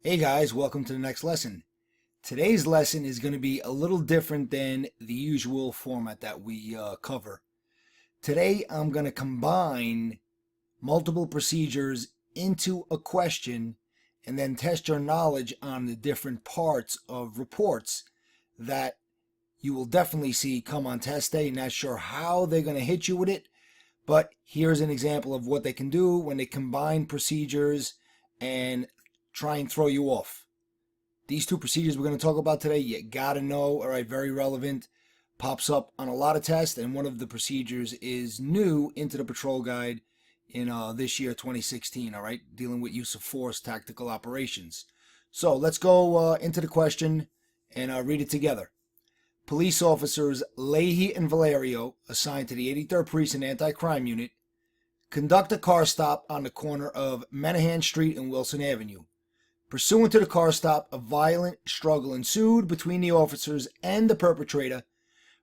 Hey guys, welcome to the next lesson. Today's lesson is going to be a little different than the usual format that we cover. Today I'm going to combine multiple procedures into a question and then test your knowledge on the different parts of reports that you will definitely see come on test day. Not sure how they're going to hit you with it, but here's an example of what they can do when they combine procedures and try and throw you off. These two procedures we're going to talk about today, you got to know, all right, very relevant, pops up on a lot of tests, and one of the procedures is new into the patrol guide in this year, 2016, all right, dealing with use of force, tactical operations. So let's go into the question and read it together. Police officers Leahy and Valerio, assigned to the 83rd Precinct Anti-Crime Unit, conduct a car stop on the corner of Menahan Street and Wilson Avenue. Pursuant to the car stop, a violent struggle ensued between the officers and the perpetrator,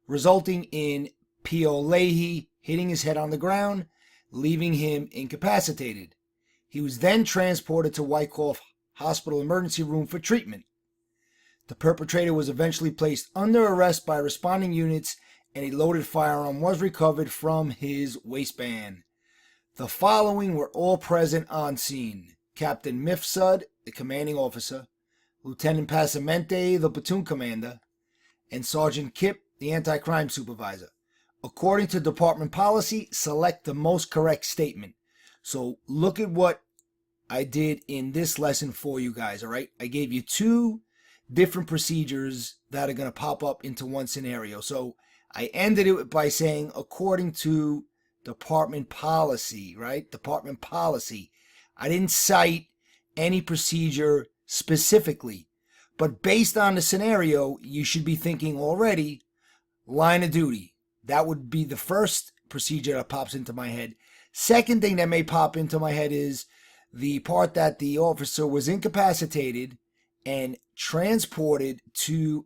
resulting in P.O. Leahy hitting his head on the ground, leaving him incapacitated. He was then transported to Wyckoff Hospital emergency room for treatment. The perpetrator was eventually placed under arrest by responding units, and a loaded firearm was recovered from his waistband. The following were all present on scene: Captain Mifsud, the commanding officer, Lieutenant Passamente, the platoon commander, and Sergeant Kip, the anti-crime supervisor. According to department policy, select the most correct statement. So look at what I did in this lesson for you guys, all right? I gave you two different procedures that are going to pop up into one scenario. So I ended it by saying, according to department policy, right? Department policy. I didn't cite any procedure specifically, but based on the scenario, you should be thinking already line of duty. That would be the first procedure that pops into my head. Second thing that may pop into my head is the part that the officer was incapacitated and transported to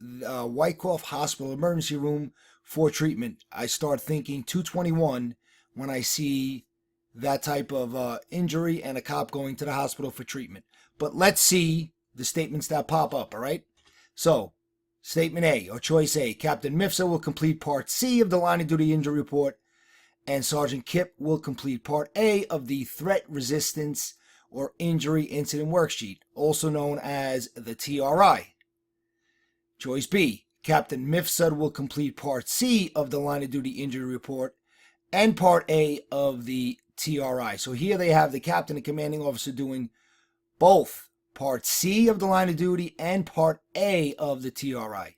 the Wyckoff Hospital emergency room for treatment. I start thinking 221 when I see that type of injury and a cop going to the hospital for treatment. But let's see the statements that pop up, all right? So, statement A, or choice A, Captain Mifsud will complete part C of the line of duty injury report, and Sergeant Kip will complete part A of the threat resistance or injury incident worksheet, also known as the TRI. Choice B, Captain Mifsud will complete part C of the line of duty injury report and part A of the TRI. So here they have the captain and commanding officer doing both part C of the line of duty and part A of the TRI.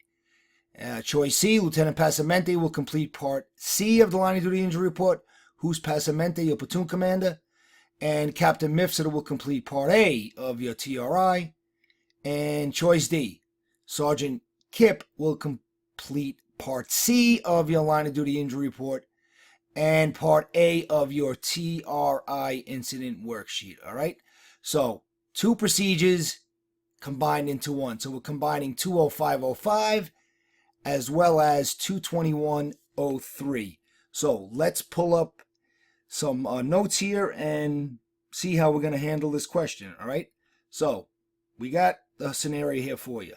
Choice C, Lieutenant Passamente will complete part C of the line of duty injury report. Who's Passamente, your platoon commander? And Captain Mifsud will complete part A of your TRI. And choice D, Sergeant Kip will complete part C of your line of duty injury report and part A of your TRI incident worksheet, all right? So, two procedures combined into one. So we're combining 20505 as well as 22103. So let's pull up some notes here and see how we're going to handle this question, all right? So we got the scenario here for you.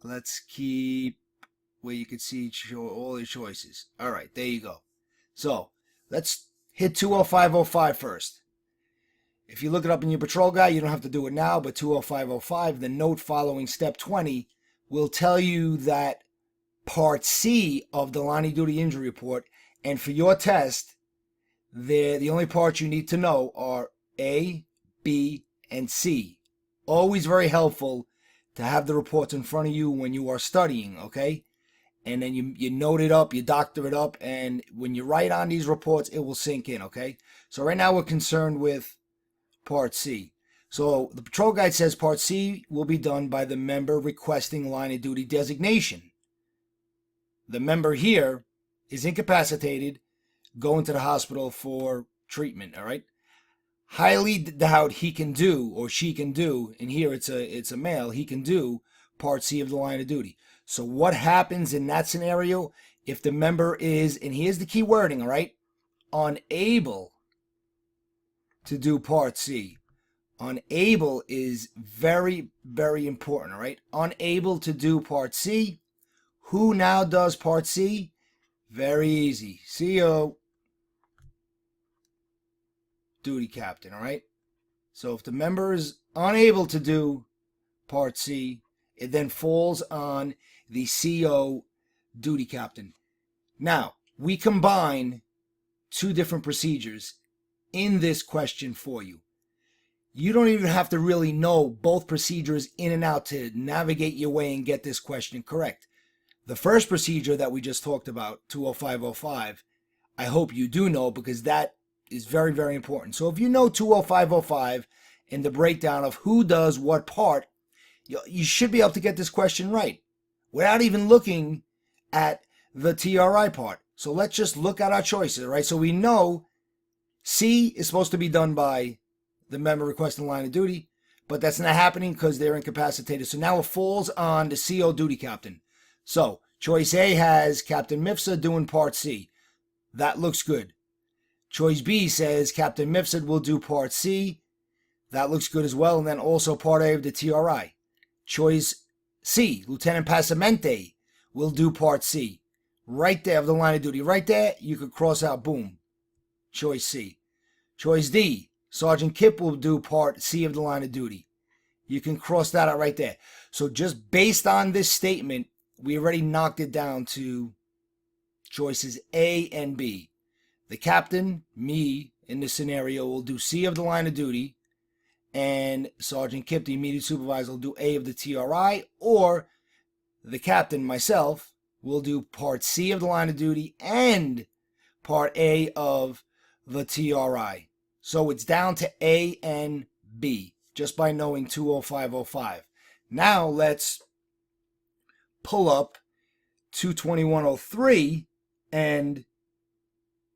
Let's keep where you can see all your choices. All right, there you go. So let's hit 20505 first. If you look it up in your patrol guide, you don't have to do it now, but 20505, the note following step 20 will tell you that part C of the line of duty injury report, and for your test, the only parts you need to know are A, B, and C. Always very helpful to have the reports in front of you when you are studying, okay? And then you note it up, you doctor it up, and when you write on these reports, it will sink in, okay? So right now we're concerned with part C. So the patrol guide says part C will be done by the member requesting line of duty designation. The member here is incapacitated, going to the hospital for treatment, all right? Highly doubt he can do or she can do, and here it's a male, he can do part C of the line of duty. So what happens in that scenario if the member is, and here's the key wording, all right, unable to do Part C. Unable is very, very important, all right? Unable to do Part C. Who now does Part C? Very easy. CO, duty captain, all right? So if the member is unable to do Part C, it then falls on the CO, duty captain. Now, we combine two different procedures in this question for you. You don't even have to really know both procedures in and out to navigate your way and get this question correct. The first procedure that we just talked about, 20505, I hope you do know, because that is very, very important. So if you know 20505 and the breakdown of who does what part, you should be able to get this question right without even looking at the TRI part. So let's just look at our choices, right? So we know C is supposed to be done by the member requesting line of duty, but that's not happening because they're incapacitated. So now it falls on the CO duty captain. So choice A has Captain Mifsud doing Part C. That looks good. Choice B says Captain Mifsud will do Part C. That looks good as well. And then also Part A of the TRI. Choice C, Lieutenant Passamente will do Part C. Right there of the line of duty. Right there, you could cross out, boom. Choice C. Choice D, Sergeant Kip will do Part C of the line of duty. You can cross that out right there. So just based on this statement, we already knocked it down to choices A and B. The captain, me, in this scenario, will do C of the line of duty, and Sergeant Kip, the immediate supervisor, will do A of the TRI, or the captain, myself, will do Part C of the line of duty and Part A of the TRI. So it's down to A and B, just by knowing 20505. Now let's pull up 22103 and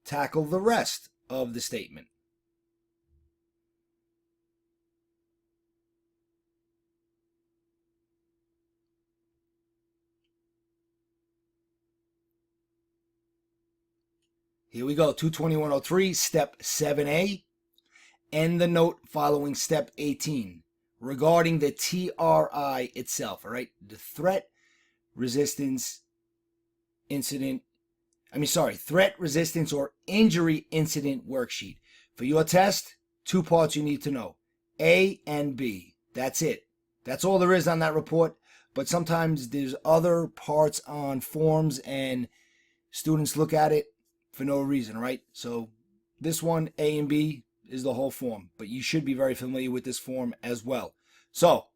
tackle the rest of the statement. Here we go, 22103, step 7A, and the note following step 18 regarding the TRI itself, all right? The threat resistance threat resistance or injury incident worksheet. For your test, two parts you need to know, A and B. That's it. That's all there is on that report, but sometimes there's other parts on forms and students look at it for no reason, right? So this one, A and B, is the whole form, but you should be very familiar with this form as well. So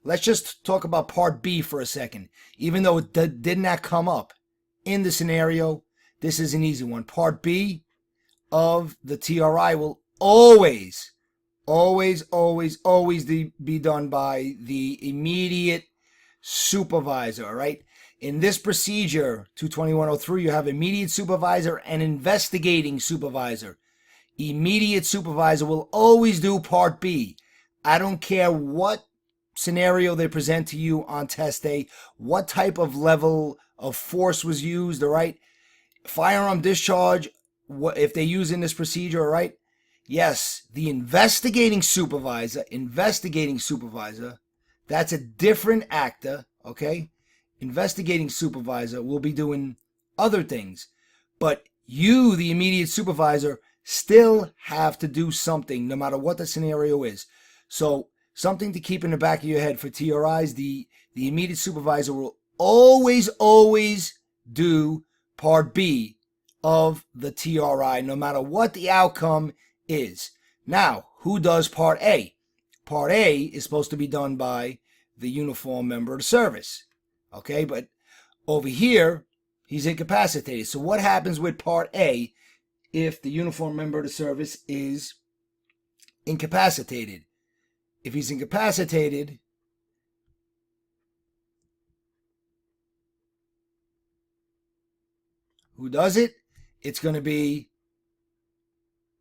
let's just talk about Part B for a second. Even though it did not come up in the scenario, this is an easy one. Part B of the TRI will always be done by the immediate supervisor, all right? In this procedure, 22103, you have immediate supervisor and investigating supervisor. Immediate supervisor will always do Part B. I don't care what scenario they present to you on test day, what type of level of force was used, all right? Firearm discharge, if they use in this procedure, all right? Yes, the investigating supervisor, that's a different actor, okay? Investigating supervisor will be doing other things, but you, the immediate supervisor, still have to do something no matter what the scenario is. So something to keep in the back of your head for TRIs, the immediate supervisor will always do Part B of the TRI no matter what the outcome is. Now, who does Part A? Part A is supposed to be done by the uniformed member of the service. Okay, but over here, he's incapacitated. So what happens with Part A if the uniformed member of the service is incapacitated? If he's incapacitated, who does it? It's going to be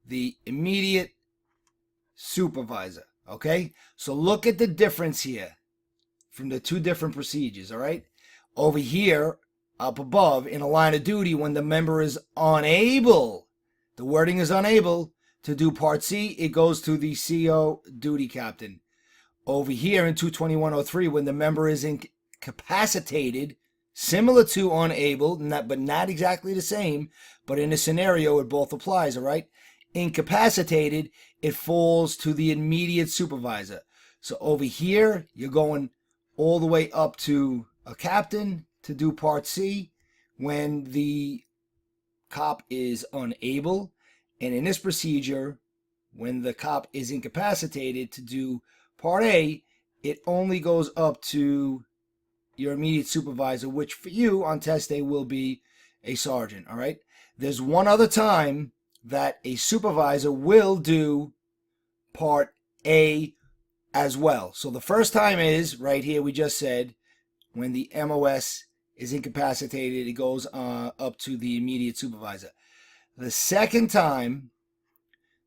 the immediate supervisor. Okay, so look at the difference here from the two different procedures, all right? Over here, up above in a line of duty when the member is unable, the wording is unable to do Part C, it goes to the CO duty captain. Over here in 221.03, when the member is incapacitated, similar to unable, but not exactly the same, but in a scenario it both applies, all right? Incapacitated, it falls to the immediate supervisor. So over here, you're going all the way up to a captain to do Part C when the cop is unable. And in this procedure, when the cop is incapacitated to do Part A, it only goes up to your immediate supervisor, which for you on test day will be a sergeant, all right? There's one other time that a supervisor will do Part A as well. So the first time is, right here we just said, when the MOS is incapacitated, it goes up to the immediate supervisor. The second time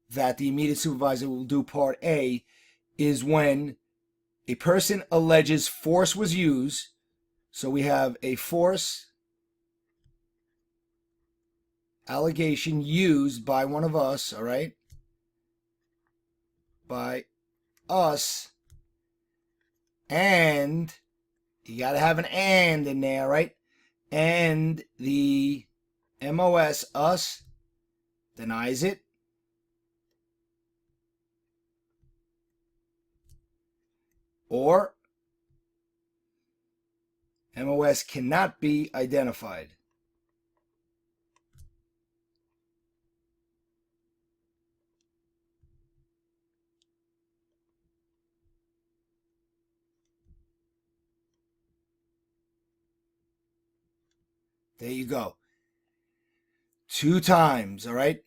that the immediate supervisor will do Part A is when a person alleges force was used. So we have a force allegation used by one of us, all right? By us, and you got to have an and in there, right? And the MOS, us, denies it. Or MOS cannot be identified. There you go. 2 times, all right,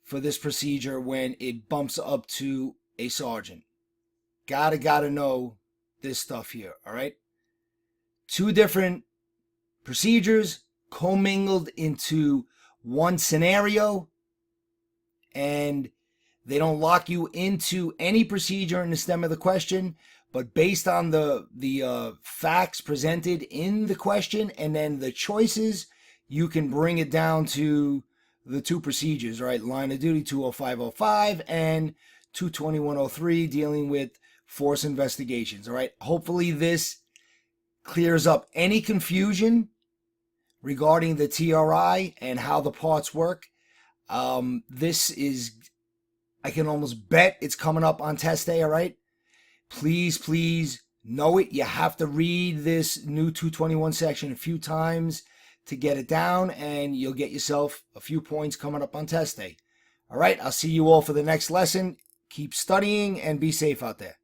for this procedure when it bumps up to a sergeant. Gotta know this stuff here, all right? 2 different procedures commingled into one scenario, and they don't lock you into any procedure in the stem of the question, but based on the facts presented in the question and then the choices, you can bring it down to the 2 procedures, right? Line of duty 205.05 and 221.03 dealing with force investigations, all right? Hopefully this clears up any confusion regarding the TRI and how the parts work. This is, I can almost bet it's coming up on test day, all right? Please know it. You have to read this new 221 section a few times to get it down, and you'll get yourself a few points coming up on test day. All right, I'll see you all for the next lesson. Keep studying and be safe out there.